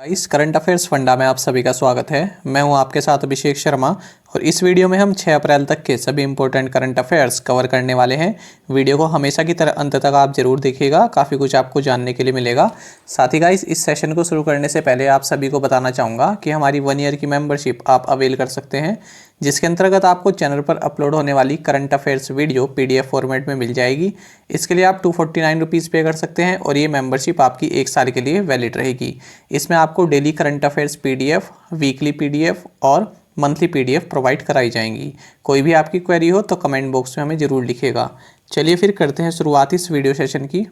इस current affairs funda में आप सभी का स्वागत है। मैं हूं आपके साथ अभिषेक शर्मा और इस वीडियो में हम 6 अप्रैल तक के सभी इंपॉर्टेंट करंट अफेयर्स कवर करने वाले हैं। वीडियो को हमेशा की तरह अंत तक आप जरूर देखिएगा, काफ़ी कुछ आपको जानने के लिए मिलेगा। साथ ही गाइस, इस सेशन को शुरू करने से पहले आप सभी को बताना चाहूँगा कि हमारी 1 ईयर की मेंबरशिप आप अवेल कर सकते हैं, जिसके अंतर्गत आपको चैनल पर अपलोड होने वाली current affairs video PDF format में मिल जाएगी। इसके लिए आप 249 रुपीज़ पे कर सकते हैं और ये मेंबरशिप आपकी 1 साल के लिए वैलिड रहेगी। इसमें आपको daily current affairs PDF, weekly PDF और मंथली PDF प्रोवाइड कराई जाएंगी। कोई भी आपकी क्वेरी हो तो कमेंट बॉक्स में हमें ज़रूर लिखिएगा। चलिए फिर करते हैं शुरुआत इस वीडियो सेशन की।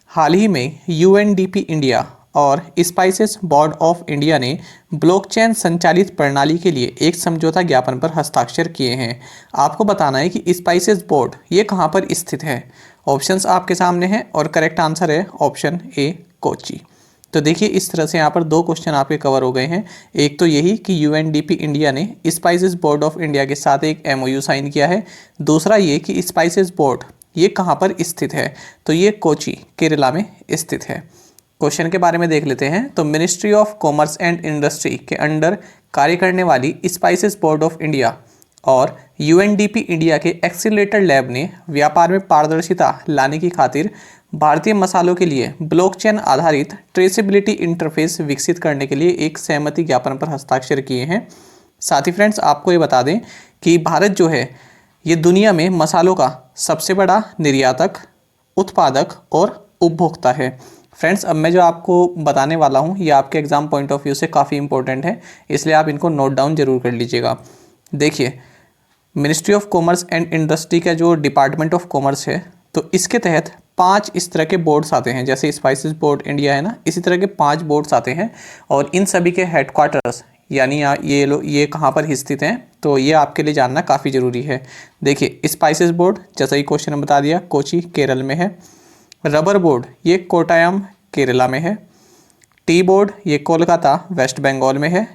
हाल ही में UNDP इंडिया और स्पाइसेस बोर्ड ऑफ इंडिया ने ब्लॉकचेन संचालित प्रणाली के लिए एक समझौता ज्ञापन पर हस्ताक्षर किए हैं। आपको बताना है कि स्पाइसेस बोर्ड ये कहाँ पर स्थित है। ऑप्शंस आपके सामने हैं और करेक्ट आंसर है ऑप्शन ए, कोची। तो देखिए, इस तरह से यहाँ पर 2 क्वेश्चन आपके कवर हो गए हैं। एक तो यही कि UNDP इंडिया ने स्पाइसेस बोर्ड ऑफ इंडिया के साथ एक MOU साइन किया है। दूसरा ये कि स्पाइसेस बोर्ड ये कहाँ पर स्थित है, तो ये कोची, केरला में स्थित है। क्वेश्चन के बारे में देख लेते हैं। तो ministry of commerce and industry के अंडर कार्य करने वाली स्पाइसेस बोर्ड ऑफ इंडिया और UNDP इंडिया के एक्सीलरेटर लैब ने व्यापार में पारदर्शिता लाने की खातिर भारतीय मसालों के लिए ब्लॉकचेन आधारित ट्रेसेबिलिटी इंटरफेस विकसित करने के लिए एक सहमति ज्ञापन पर हस्ताक्षर किए हैं। साथ ही फ्रेंड्स, आपको ये बता दें कि भारत जो है ये दुनिया में मसालों का सबसे बड़ा निर्यातक, उत्पादक और उपभोक्ता है। फ्रेंड्स, अब मैं जो आपको बताने वाला हूँ ये आपके एग्जाम पॉइंट ऑफ व्यू से काफ़ी इंपॉर्टेंट है, इसलिए आप इनको नोट डाउन जरूर कर लीजिएगा। देखिए, ministry of commerce and industry का जो डिपार्टमेंट ऑफ कॉमर्स है, तो इसके तहत 5 इस तरह के बोर्ड्स आते हैं। जैसे स्पाइसेस बोर्ड इंडिया है ना, इसी तरह के 5 बोर्ड्स आते हैं और इन सभी के हेडक्वार्टर्स यानी ये कहाँ पर स्थित हैं, तो ये आपके लिए जानना काफ़ी ज़रूरी है। देखिए, स्पाइसेस बोर्ड जैसा ही क्वेश्चन ने बता दिया, कोची केरल में है। रबर बोर्ड ये कोटायम केरला में है। टी बोर्ड ये कोलकाता वेस्ट बंगाल में है।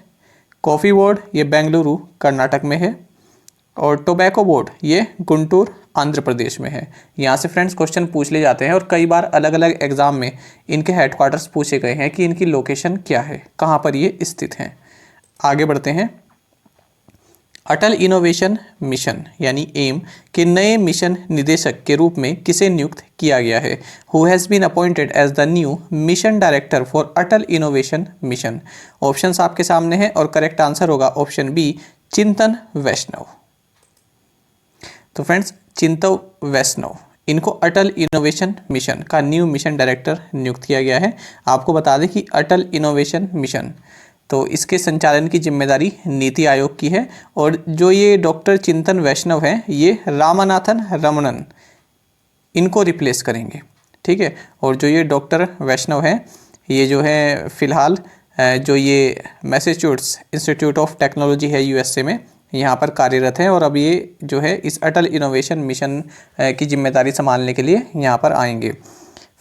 कॉफ़ी बोर्ड ये बेंगलुरु कर्नाटक में है और टोबैको बोर्ड ये गुंटूर आंध्र प्रदेश में है। यहाँ से फ्रेंड्स क्वेश्चन पूछ ले जाते हैं और कई बार अलग अलग एग्जाम में इनके हेडक्वार्टर्स पूछे गए हैं कि इनकी लोकेशन क्या है, कहाँ पर ये स्थित हैं। आगे बढ़ते हैं। अटल इनोवेशन मिशन यानी एम के नए मिशन निदेशक के रूप में किसे नियुक्त किया गया है? Who has been appointed as the new mission director for Atal innovation mission? Options आपके सामने हैं और करेक्ट आंसर होगा ऑप्शन बी, चिंतन वैष्णव। तो फ्रेंड्स, चिंतन वैष्णव इनको अटल इनोवेशन मिशन का न्यू मिशन डायरेक्टर नियुक्त किया गया है। आपको बता दें कि अटल इनोवेशन मिशन तो इसके संचालन की जिम्मेदारी नीति आयोग की है और जो ये डॉक्टर चिंतन वैष्णव हैं ये रामनाथन रमणन इनको रिप्लेस करेंगे। ठीक है, और जो ये डॉक्टर वैष्णव हैं ये जो है फिलहाल जो ये मैसेच्यूसेट्स इंस्टीट्यूट ऑफ टेक्नोलॉजी है USA में, यहाँ पर कार्यरत हैं और अब ये जो है इस अटल इनोवेशन मिशन की जिम्मेदारी संभालने के लिए यहाँ पर आएंगे।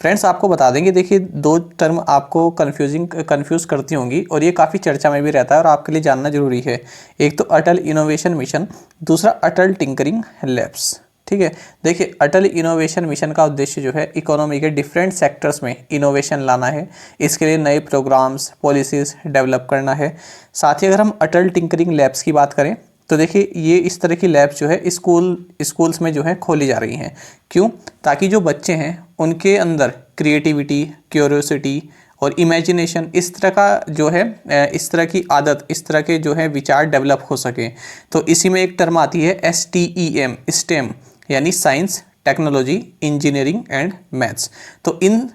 फ्रेंड्स, आपको बता देंगे, देखिए 2 टर्म आपको कंफ्यूज करती होंगी और ये काफ़ी चर्चा में भी रहता है और आपके लिए जानना जरूरी है। एक तो अटल इनोवेशन मिशन, दूसरा अटल टिंकरिंग लैब्स। ठीक है, देखिए अटल इनोवेशन मिशन का उद्देश्य जो है इकोनॉमी के डिफरेंट सेक्टर्स में इनोवेशन लाना है। इसके लिए नए प्रोग्राम्स, पॉलिसीज़ डेवलप करना है। साथ ही अगर हम अटल टिंकरिंग लैब्स की बात करें तो देखिए ये इस तरह की लैब्स जो है स्कूल्स में जो है खोली जा रही हैं। क्यों? ताकि जो बच्चे हैं उनके अंदर क्रिएटिविटी, क्यूरियोसिटी और इमेजिनेशन इस तरह का जो है इस तरह की आदत, इस तरह के जो है विचार डेवलप हो सकें। तो इसी में एक टर्म आती है STEM, स्टेम यानी science, technology, engineering and maths. तो इन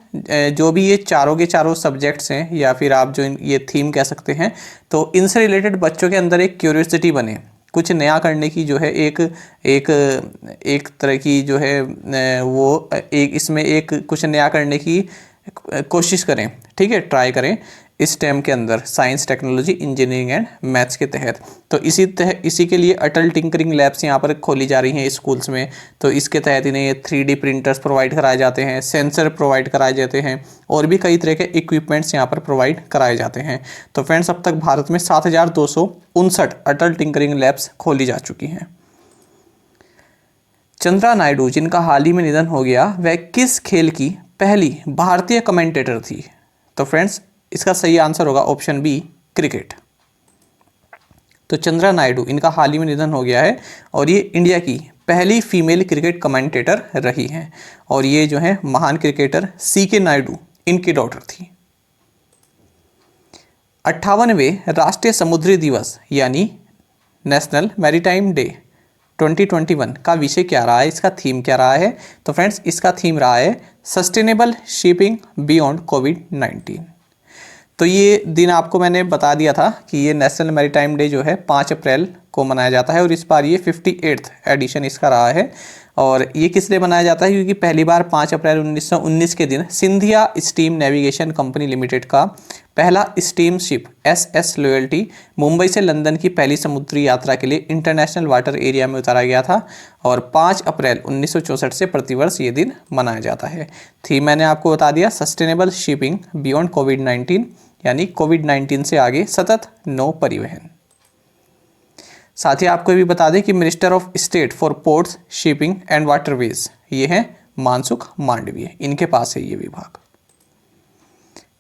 जो भी ये चारों के चारों सब्जेक्ट्स हैं या फिर आप जो ये थीम कह सकते हैं, तो इनसे रिलेटेड बच्चों के अंदर एक क्यूरियोसिटी बने, कुछ नया करने की जो है एक तरह की जो है वो एक इसमें एक कुछ नया करने की कोशिश करें। ठीक है, ट्राई करें STEM के अंदर, science, technology, engineering and maths के तहत। तो इसी के लिए अटल टिंकरिंग लैब्स यहाँ पर खोली जा रही हैं स्कूल्स में। तो इसके तहत इन्हें ये 3D प्रिंटर्स प्रोवाइड कराए जाते हैं, सेंसर प्रोवाइड कराए जाते हैं और भी कई तरह के इक्विपमेंट्स यहाँ पर प्रोवाइड कराए जाते हैं। तो फ्रेंड्स, अब तक भारत में 7,259 अटल टिंकरिंग लैब्स खोली जा चुकी हैं। चंद्रा नायडू, जिनका हाल ही में निधन हो गया, वह किस खेल की पहली भारतीय कमेंटेटर थी? तो फ्रेंड्स, इसका सही आंसर होगा ऑप्शन बी क्रिकेट। तो चंद्रा नायडू, इनका हाल ही में निधन हो गया है और ये इंडिया की पहली फीमेल क्रिकेट कमेंटेटर रही हैं और ये जो है महान क्रिकेटर CK नायडू इनकी डॉटर थी। 58वें राष्ट्रीय समुद्री दिवस यानी नेशनल मैरीटाइम डे 2021 का विषय क्या रहा है, इसका थीम क्या रहा है? तो फ्रेंड्स इसका थीम रहा है सस्टेनेबल शिपिंग बियॉन्ड कोविड-19। तो ये दिन आपको मैंने बता दिया था कि ये नेशनल मैरीटाइम डे जो है 5 अप्रैल को मनाया जाता है और इस बार ये 58th एडिशन इसका रहा है। और ये किस लिए मनाया जाता है? क्योंकि पहली बार 5 अप्रैल 1919 के दिन Scindia steam navigation company limited का पहला steam ship SS loyalty Mumbai से लंदन की पहली समुद्री यात्रा के लिए इंटरनेशनल वाटर एरिया में उतारा गया था और 5 अप्रैल 1964 से प्रतिवर्ष ये दिन मनाया जाता है। थीम मैंने आपको बता दिया, सस्टेनेबल शिपिंग बियॉन्ड कोविड-19 यानी कोविड-19 से आगे सतत नौ परिवहन। साथ ही आपको ये भी बता दें कि minister of state for ports, shipping and waterways ये हैं मानसुख मांडवीय, इनके पास है ये विभाग।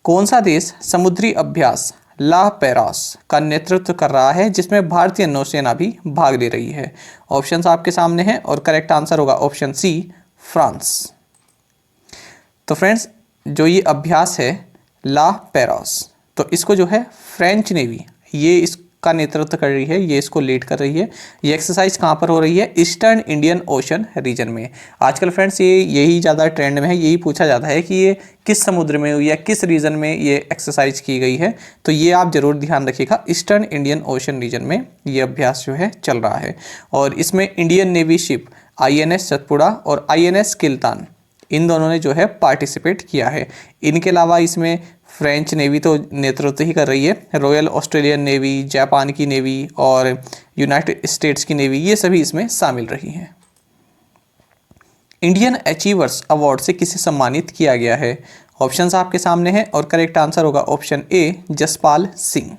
कौन सा देश समुद्री अभ्यास ला पेरॉस का नेतृत्व कर रहा है जिसमें भारतीय नौसेना भी भाग ले रही है? ऑप्शंस आपके सामने हैं और करेक्ट आंसर होगा ऑप्शन सी फ्रांस। तो फ्रेंड्स जो ये अभ्यास है ला पेरॉस, तो इसको जो है फ्रेंच नेवी ये इसका नेतृत्व कर रही है, ये इसको लीड कर रही है। ये एक्सरसाइज कहाँ पर हो रही है? ईस्टर्न इंडियन ओशन रीजन में। आजकल फ्रेंड्स ये यही ज़्यादा ट्रेंड में है, यही पूछा जाता है कि ये किस समुद्र में हुई या किस रीजन में ये एक्सरसाइज की गई है। तो ये आप जरूर ध्यान रखिएगा, ईस्टर्न इंडियन ओशन रीजन में ये अभ्यास जो है चल रहा है और इसमें Indian navy ship INS Satpura और INS किल्तान इन दोनों ने जो है पार्टिसिपेट किया है। इनके अलावा इसमें फ्रेंच नेवी तो नेतृत्व ही कर रही है, रॉयल ऑस्ट्रेलियन नेवी, जापान की नेवी और यूनाइटेड स्टेट्स की नेवी ये सभी इसमें शामिल रही हैं। इंडियन अचीवर्स अवार्ड से किसे सम्मानित किया गया है? ऑप्शंस आपके सामने हैं और करेक्ट आंसर होगा ऑप्शन ए जसपाल सिंह।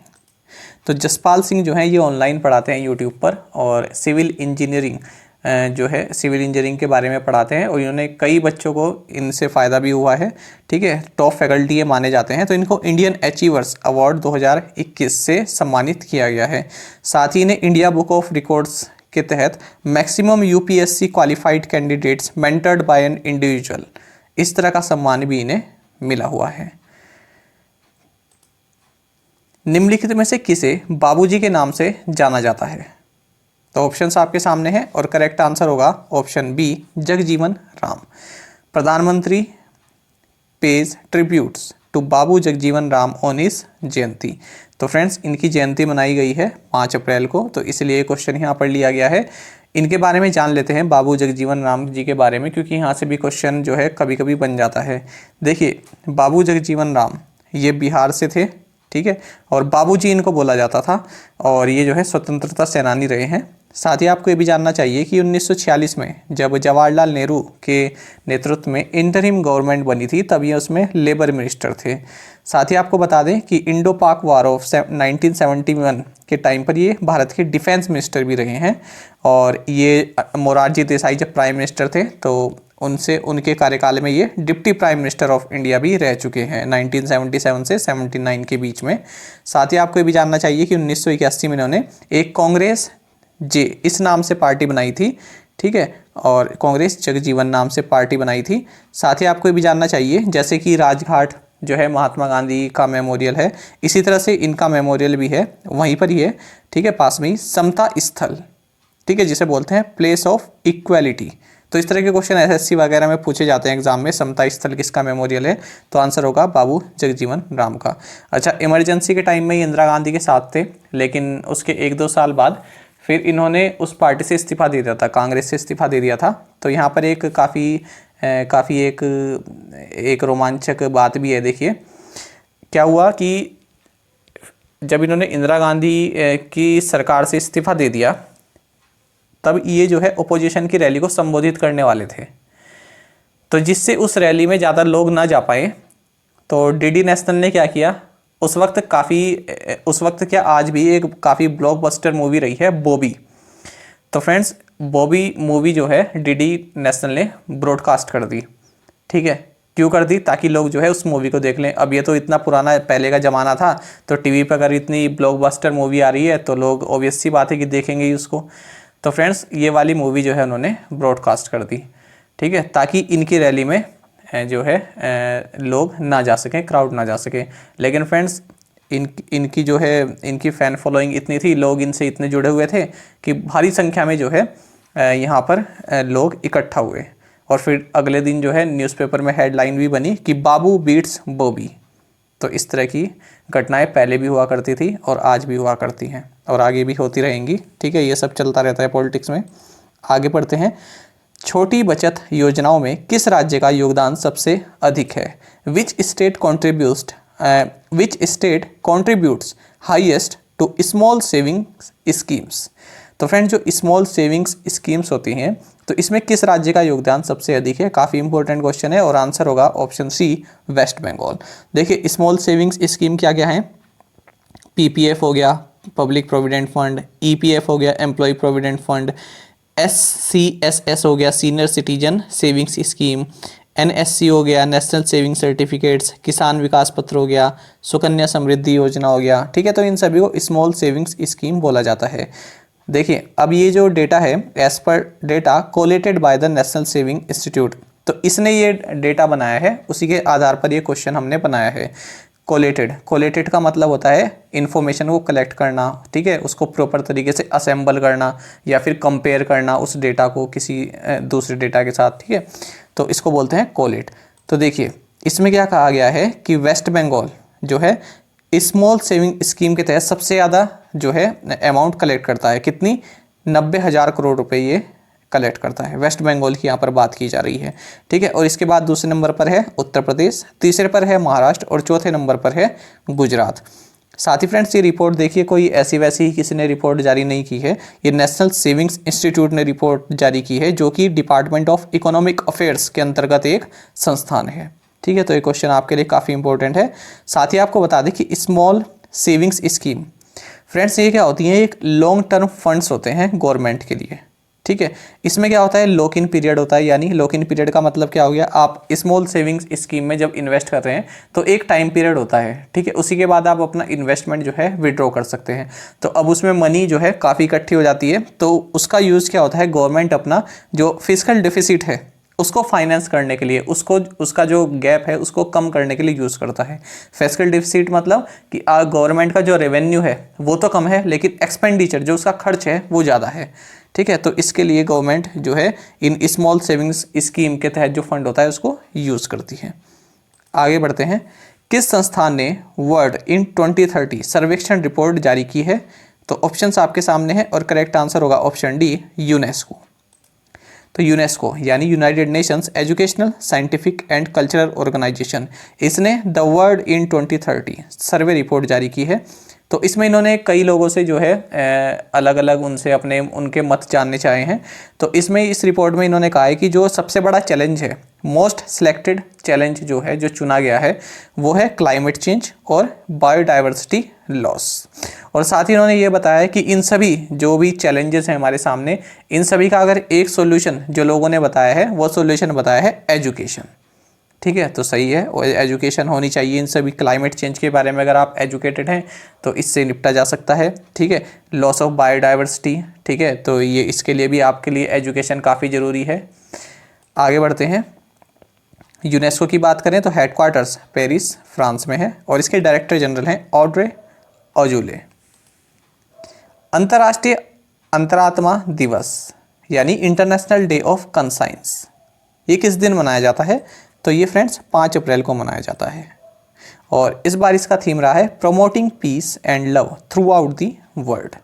तो जसपाल सिंह जो है ये ऑनलाइन पढ़ाते हैं यूट्यूब पर और सिविल इंजीनियरिंग जो है सिविल इंजीनियरिंग के बारे में पढ़ाते हैं और इन्होंने कई बच्चों को इनसे फ़ायदा भी हुआ है। ठीक है, टॉप फैकल्टी ये माने जाते हैं। तो इनको इंडियन अचीवर्स अवार्ड 2021 से सम्मानित किया गया है। साथ ही इन्हें इंडिया बुक ऑफ रिकॉर्ड्स के तहत maximum UPSC qualified candidates mentored by an individual, इस तरह का सम्मान भी इन्हें मिला हुआ है। निम्नलिखित में से किसे बाबूजी के नाम से जाना जाता है? तो ऑप्शंस आपके सामने हैं और करेक्ट आंसर होगा ऑप्शन बी जगजीवन राम। प्रधानमंत्री pays tributes to Babu Jagjivan Ram on his jayanti. तो फ्रेंड्स इनकी जयंती मनाई गई है 5 अप्रैल को, तो इसलिए क्वेश्चन यहाँ पर लिया गया है। इनके बारे में जान लेते हैं बाबू जगजीवन राम जी के बारे में, क्योंकि यहाँ से भी क्वेश्चन जो है कभी कभी बन जाता है। देखिए बाबू जगजीवन राम ये बिहार से थे, ठीक है, और बाबूजी इनको बोला जाता था और ये जो है स्वतंत्रता सेनानी रहे हैं। साथ ही आपको ये भी जानना चाहिए कि 1946 में जब जवाहरलाल नेहरू के नेतृत्व में इंटरिम गवर्नमेंट बनी थी तब ये उसमें लेबर मिनिस्टर थे। साथ ही आपको बता दें कि इंडो पाक वार ऑफ 1971 के टाइम पर ये भारत के डिफेंस मिनिस्टर भी रहे हैं और ये मोरारजी देसाई जब प्राइम मिनिस्टर थे तो उनसे उनके कार्यकाल में ये deputy prime minister of India भी रह चुके हैं 1977 से 79 के बीच में। साथ ही आपको ये भी जानना चाहिए कि 1981 में इन्होंने एक कांग्रेस जे इस नाम से पार्टी बनाई थी, ठीक है, और कांग्रेस जगजीवन नाम से पार्टी बनाई थी। साथ ही आपको ये भी जानना चाहिए जैसे कि राजघाट जो है महात्मा गांधी का मेमोरियल है, इसी तरह से इनका मेमोरियल भी है, वहीं पर ही है, ठीक है, पास में ही समता स्थल, ठीक है, जिसे बोलते हैं प्लेस ऑफ इक्वालिटी। तो इस तरह के क्वेश्चन SSC वगैरह में पूछे जाते हैं एग्जाम में, समता स्थल किसका मेमोरियल है? तो आंसर होगा बाबू जगजीवन राम का। अच्छा, इमरजेंसी के टाइम में इंदिरा गांधी के साथ थे, लेकिन उसके 1-2 साल बाद फिर इन्होंने उस पार्टी से इस्तीफा दे दिया था, कांग्रेस से इस्तीफा दे दिया था। तो यहाँ पर एक काफ़ी एक रोमांचक बात भी है। देखिए क्या हुआ कि जब इन्होंने इंदिरा गांधी की सरकार से इस्तीफा दे दिया तब ये जो है ओपोजिशन की रैली को संबोधित करने वाले थे, तो जिससे उस रैली में ज़्यादा लोग ना जा पाए तो DD नेशनल ने क्या किया, उस वक्त क्या आज भी एक काफ़ी ब्लॉकबस्टर मूवी रही है बॉबी। तो फ्रेंड्स बॉबी मूवी जो है DD नेशनल ने ब्रॉडकास्ट कर दी, ठीक है, क्यों कर दी? ताकि लोग जो है उस मूवी को देख लें। अब ये तो इतना पुराना पहले का ज़माना था, तो टीवी पर अगर इतनी ब्लॉकबस्टर मूवी आ रही है तो लोग ऑब्वियस सी बात है कि देखेंगे ही उसको। तो फ्रेंड्स ये वाली मूवी जो है उन्होंने ब्रॉडकास्ट कर दी, ठीक है, ताकि इनकी रैली में जो है लोग ना जा सकें, क्राउड ना जा सके। लेकिन फ्रेंड्स इनकी जो है इनकी फ़ैन फॉलोइंग इतनी थी, लोग इनसे इतने जुड़े हुए थे कि भारी संख्या में जो है यहाँ पर लोग इकट्ठा हुए। और फिर अगले दिन जो है न्यूज़पेपर में हेडलाइन भी बनी कि बाबू बीट्स बॉबी। तो इस तरह की घटनाएं पहले भी हुआ करती थी और आज भी हुआ करती हैं और आगे भी होती रहेंगी, ठीक है। ये सब चलता रहता है पॉलिटिक्स में। आगे बढ़ते हैं। छोटी बचत योजनाओं में किस राज्य का योगदान सबसे अधिक है? Which state contributes highest to small savings schemes? तो फ्रेंड जो स्मॉल सेविंग्स स्कीम्स होती हैं, तो इसमें किस राज्य का योगदान सबसे अधिक है? काफ़ी इंपॉर्टेंट क्वेश्चन है और आंसर होगा ऑप्शन सी, वेस्ट बंगाल। देखिए स्मॉल सेविंग्स स्कीम क्या क्या है? पीपीएफ हो गया, पब्लिक प्रोविडेंट फंड, ईपीएफ हो गया, एम्प्लॉय प्रोविडेंट फंड, एससीएसएस हो गया, senior citizen savings scheme, NSC हो गया, नेशनल सेविंग सर्टिफिकेट्स, किसान विकास पत्र हो गया, सुकन्या समृद्धि योजना हो गया, ठीक है। तो इन सभी को स्मॉल सेविंग्स स्कीम बोला जाता है। देखिए अब ये जो डेटा है, as per data collated by the national saving institute, तो इसने ये डेटा बनाया है, उसी के आधार पर ये क्वेश्चन हमने बनाया है। कोलेटेड का मतलब होता है इन्फॉर्मेशन को कलेक्ट करना, ठीक है, उसको प्रॉपर तरीके से असेंबल करना या फिर कंपेयर करना उस डेटा को किसी दूसरे डेटा के साथ, ठीक है, तो इसको बोलते हैं कोलेट। तो देखिए इसमें क्या कहा गया है कि वेस्ट बंगाल जो है स्मॉल सेविंग स्कीम के तहत सबसे ज़्यादा जो है अमाउंट कलेक्ट करता है। कितनी? 90,000 करोड़ रुपए ये कलेक्ट करता है। वेस्ट बंगाल की यहाँ पर बात की जा रही है, ठीक है। और इसके बाद दूसरे नंबर पर है उत्तर प्रदेश, तीसरे पर है महाराष्ट्र और चौथे नंबर पर है गुजरात। साथ ही फ्रेंड्स ये रिपोर्ट देखिए कोई ऐसी वैसी ही किसी ने रिपोर्ट जारी नहीं की है, ये नेशनल सेविंग्स इंस्टीट्यूट ने रिपोर्ट जारी की है, जो कि डिपार्टमेंट ऑफ इकोनॉमिक अफेयर्स के अंतर्गत एक संस्थान है, ठीक है। तो ये क्वेश्चन आपके लिए काफ़ी इंपॉर्टेंट है। साथ ही आपको बता दें कि स्मॉल सेविंग्स स्कीम फ्रेंड्स ये क्या होती है? एक लॉन्ग टर्म फंड्स होते हैं गवर्नमेंट के लिए, ठीक है। इसमें क्या होता है? लॉक इन पीरियड होता है, यानी लॉक इन पीरियड का मतलब क्या हो गया? आप स्मॉल सेविंग्स स्कीम में जब इन्वेस्ट कर रहे हैं तो एक टाइम पीरियड होता है, ठीक है, उसी के बाद आप अपना इन्वेस्टमेंट जो है विड्रॉ कर सकते हैं। तो अब उसमें मनी जो है काफ़ी इकट्ठी हो जाती है, तो उसका यूज़ क्या होता है? गवर्नमेंट अपना जो फिस्कल डिफिसिट है उसको फाइनेंस करने के लिए, उसका जो गैप है उसको कम करने के लिए यूज़ करता है। फिस्कल डिफिसिट मतलब कि गवर्नमेंट का जो रेवेन्यू है वो तो कम है, लेकिन एक्सपेंडिचर जो उसका खर्च है वो ज़्यादा है, ठीक है। तो इसके लिए गवर्नमेंट जो है इन स्मॉल सेविंग्स स्कीम के तहत जो फंड होता है उसको यूज़ करती है। आगे बढ़ते हैं। किस संस्थान ने वर्ल्ड इन 2030 सर्वेक्षण रिपोर्ट जारी की है? तो ऑप्शंस आपके सामने हैं और करेक्ट आंसर होगा ऑप्शन डी, यूनेस्को। तो यूनेस्को यानी United Nations Educational, Scientific and Cultural Organization, इसने the world in 2030 survey report जारी की है। तो इसमें इन्होंने कई लोगों से जो है अलग अलग उनके मत जानने चाहे हैं। तो इसमें इस रिपोर्ट में इन्होंने कहा है कि जो सबसे बड़ा चैलेंज है, मोस्ट सिलेक्टेड चैलेंज जो है, जो चुना गया है, वो है क्लाइमेट चेंज और बायोडाइवर्सिटी लॉस। और साथ ही इन्होंने ये बताया कि इन सभी जो भी चैलेंजेस हैं हमारे सामने, इन सभी का अगर एक सॉल्यूशन जो लोगों ने बताया है, वो सॉल्यूशन बताया है एजुकेशन, ठीक है। तो सही है, और एजुकेशन होनी चाहिए इन सभी। क्लाइमेट चेंज के बारे में अगर आप एजुकेटेड हैं तो इससे निपटा जा सकता है, ठीक है। लॉस ऑफ बायोडाइवर्सिटी, ठीक है, तो ये इसके लिए भी आपके लिए एजुकेशन काफ़ी ज़रूरी है। आगे बढ़ते हैं। यूनेस्को की बात करें तो हेडक्वार्टर्स पेरिस, फ्रांस में है और इसके डायरेक्टर जनरल हैं ऑड्रे ऑजुले। अंतर्राष्ट्रीय अंतरात्मा दिवस यानी इंटरनेशनल डे ऑफ कंसाइंस, ये किस दिन मनाया जाता है? तो ये फ्रेंड्स 5 अप्रैल को मनाया जाता है और इस बार इसका थीम रहा है promoting peace and love throughout the world.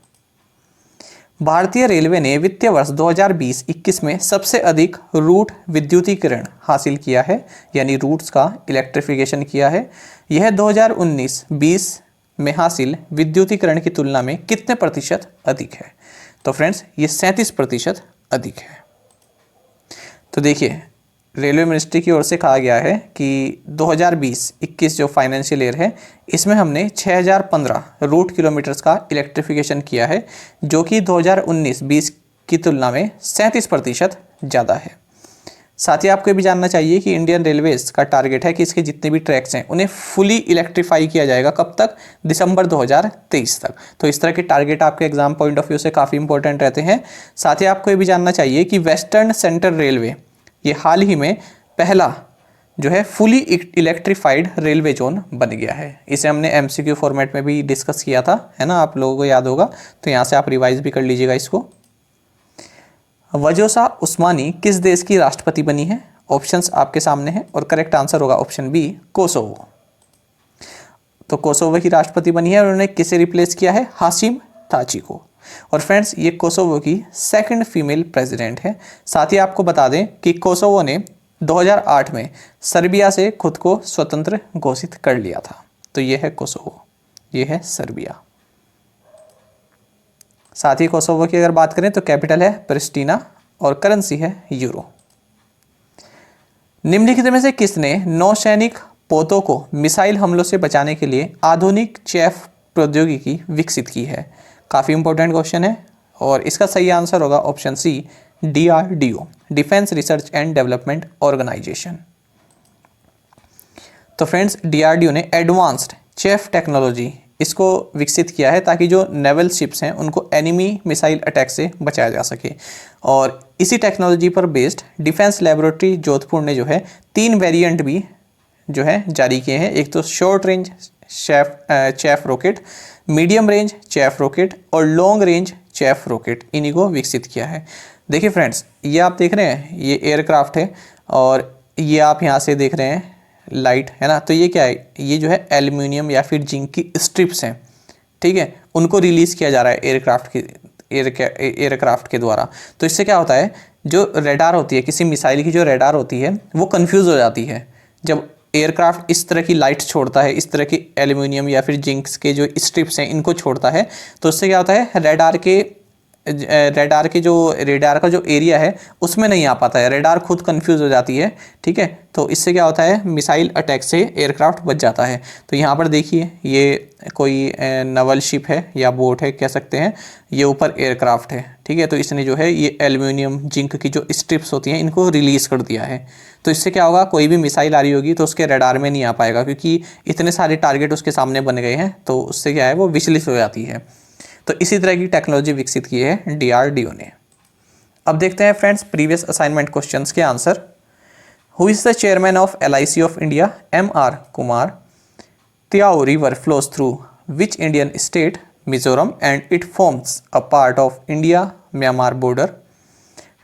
भारतीय रेलवे ने वित्तीय वर्ष 2020-21 में सबसे अधिक रूट विद्युतीकरण हासिल किया है, यानी रूट्स का इलेक्ट्रिफिकेशन किया है। यह 2019-20 में हासिल विद्युतीकरण की तुलना में कितने प्रतिशत अधिक है? तो फ्रेंड्स ये 37% अधिक है। तो देखिए रेलवे मिनिस्ट्री की ओर से कहा गया है कि 2020-21 जो फाइनेंशियल ईयर है, इसमें हमने 6015 रूट किलोमीटर्स का इलेक्ट्रिफिकेशन किया है, जो कि 2019-20 की तुलना में 37% ज़्यादा है। साथ ही आपको ये भी जानना चाहिए कि इंडियन रेलवेज का टारगेट है कि इसके जितने भी ट्रैक्स हैं उन्हें फुली इलेक्ट्रीफाई किया जाएगा। कब तक? दिसंबर 2023 तक। तो इस तरह के टारगेट आपके एग्जाम पॉइंट ऑफ व्यू से काफ़ी इंपॉर्टेंट रहते हैं। साथ ही आपको ये भी जानना चाहिए कि वेस्टर्न सेंट्रल रेलवे ये हाल ही में पहला जो है फुली इलेक्ट्रीफाइड रेलवे जोन बन गया है। इसे हमने एमसीक्यू फॉर्मेट में भी डिस्कस किया था, है ना, आप लोगों को याद होगा। तो यहाँ से आप रिवाइज भी कर लीजिएगा इसको। वजोसा उस्मानी किस देश की राष्ट्रपति बनी है? ऑप्शंस आपके सामने हैं और करेक्ट आंसर होगा ऑप्शन बी, कोसोवो। तो कोसोवो की राष्ट्रपति बनी है और उन्होंने किसे रिप्लेस किया है? हाशिम थाची को। और फ्रेंड्स ये कोसोवो की सेकंड फीमेल प्रेसिडेंट है। साथ ही आपको बता दें कि कोसोवो ने 2008 में सर्बिया से खुद को स्वतंत्र घोषित कर लिया था। तो ये है कोसोवो, ये है सर्बिया। साथ ही कोसोवो की अगर बात करें तो कैपिटल है प्रिस्टीना और करेंसी है यूरो। निम्नलिखित में से किसने नौसैनिक पोतों को मिसाइल हमलों से बचाने के लिए आधुनिक चैफ प्रौद्योगिकी विकसित की है? काफ़ी इंपॉर्टेंट क्वेश्चन है और इसका सही आंसर होगा option C, DRDO, defence research and development organisation. तो फ्रेंड्स DRDO ने एडवांस्ड चेफ टेक्नोलॉजी इसको विकसित किया है ताकि जो नेवल शिप्स हैं उनको एनिमी मिसाइल अटैक से बचाया जा सके। और इसी टेक्नोलॉजी पर बेस्ड डिफेंस लेबोरेटरी जोधपुर ने जो है 3 वेरिएंट भी जो है जारी किए हैं। एक तो short range chaff rocket, medium range chaff rocket और लॉन्ग रेंज चैफ रॉकेट, इन्हीं को विकसित किया है। देखिए फ्रेंड्स, ये आप देख रहे हैं ये एयरक्राफ्ट है और ये आप यहाँ से देख रहे हैं लाइट, है ना। तो ये क्या है? ये जो है एल्युमिनियम या फिर जिंक की स्ट्रिप्स हैं, ठीक है, उनको रिलीज़ किया जा रहा है एयरक्राफ्ट के द्वारा। तो इससे क्या होता है, जो रेडार होती है, किसी मिसाइल की जो रेडार होती है वो कंफ्यूज हो जाती है जब एयरक्राफ्ट इस तरह की लाइट छोड़ता है, इस तरह की एल्युमिनियम या फिर जिंक्स के जो स्ट्रिप्स हैं इनको छोड़ता है। तो उससे क्या होता है, रेडार का जो एरिया है उसमें नहीं आ पाता है, रेडार खुद कंफ्यूज हो जाती है, ठीक है। तो इससे क्या होता है, मिसाइल अटैक से एयरक्राफ्ट बच जाता है। तो यहाँ पर देखिए ये कोई नवल शिप है या बोट है कह सकते हैं, ये ऊपर एयरक्राफ्ट है, ठीक है। तो इसने जो है ये एल्युमिनियम जिंक की जो स्ट्रिप्स होती हैं इनको रिलीज़ कर दिया है। तो इससे क्या होगा, कोई भी मिसाइल आ रही होगी तो उसके रेडार में नहीं आ पाएगा क्योंकि इतने सारे टारगेट उसके सामने बन गए हैं। तो उससे क्या है, वो विचलित हो जाती है। तो इसी तरह की टेक्नोलॉजी विकसित की है DRDO ने। अब देखते हैं फ्रेंड्स प्रीवियस असाइनमेंट क्वेश्चंस के answer. Who is the chairman of LIC of India? MR Kumar. Tyao river flows through which Indian state? Mizoram and it forms a part of India Myanmar border.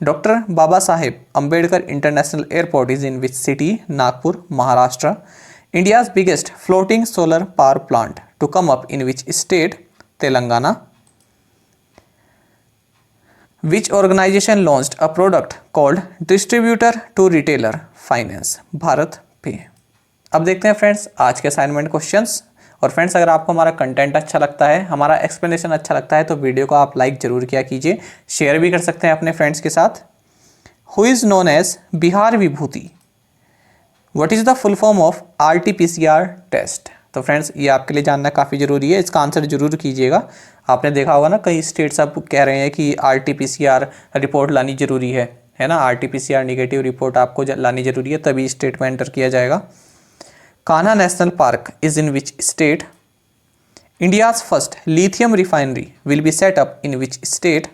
Doctor Baba Saheb Ambedkar international airport is in which city? Nagpur Maharashtra. India's biggest floating solar power plant to come up in which state? Telangana. Which organization launched a product called Distributor to Retailer Finance? Bharat पे। अब देखते हैं friends आज के assignment questions. और friends अगर आपको हमारा कंटेंट अच्छा लगता है, हमारा एक्सप्लेनेशन अच्छा लगता है तो वीडियो को आप लाइक जरूर किया कीजिए, शेयर भी कर सकते हैं अपने फ्रेंड्स के साथ। Who is known as Bihar Vibhuti? What is the full form of RT-PCR test? तो फ्रेंड्स ये आपके लिए जानना काफ़ी ज़रूरी है, इसका आंसर जरूर कीजिएगा। आपने देखा होगा ना, कई स्टेट्स अब कह रहे हैं कि RT-PCR रिपोर्ट लानी ज़रूरी है ना। RT-PCR निगेटिव रिपोर्ट आपको लानी ज़रूरी है, तभी स्टेट में एंटर किया जाएगा। Kanha national park is in which state? India's first lithium refinery will be set up in which state?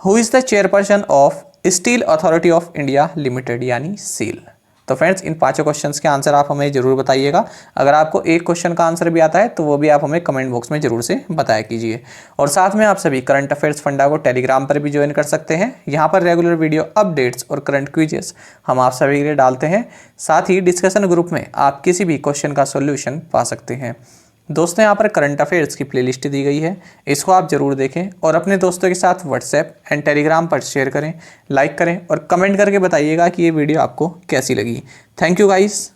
Who is the chairperson of steel authority of India limited यानी SEAL? तो फ्रेंड्स इन 5 questions के answer आप हमें जरूर बताइएगा। अगर आपको एक क्वेश्चन का आंसर भी आता है तो वो भी आप हमें कमेंट बॉक्स में जरूर से बताया कीजिए। और साथ में आप सभी करंट अफेयर्स फंडा को टेलीग्राम पर भी ज्वाइन कर सकते हैं। यहाँ पर रेगुलर वीडियो अपडेट्स और करंट क्विजेस हम आप सभी के लिए डालते हैं। साथ ही डिस्कशन ग्रुप में आप किसी भी क्वेश्चन का सोल्यूशन पा सकते हैं। दोस्तों यहाँ पर करंट अफेयर्स की प्लेलिस्ट दी गई है, इसको आप जरूर देखें और अपने दोस्तों के साथ व्हाट्सएप एंड टेलीग्राम पर शेयर करें, लाइक करें और कमेंट करके बताइएगा कि ये वीडियो आपको कैसी लगी। Thank you guys.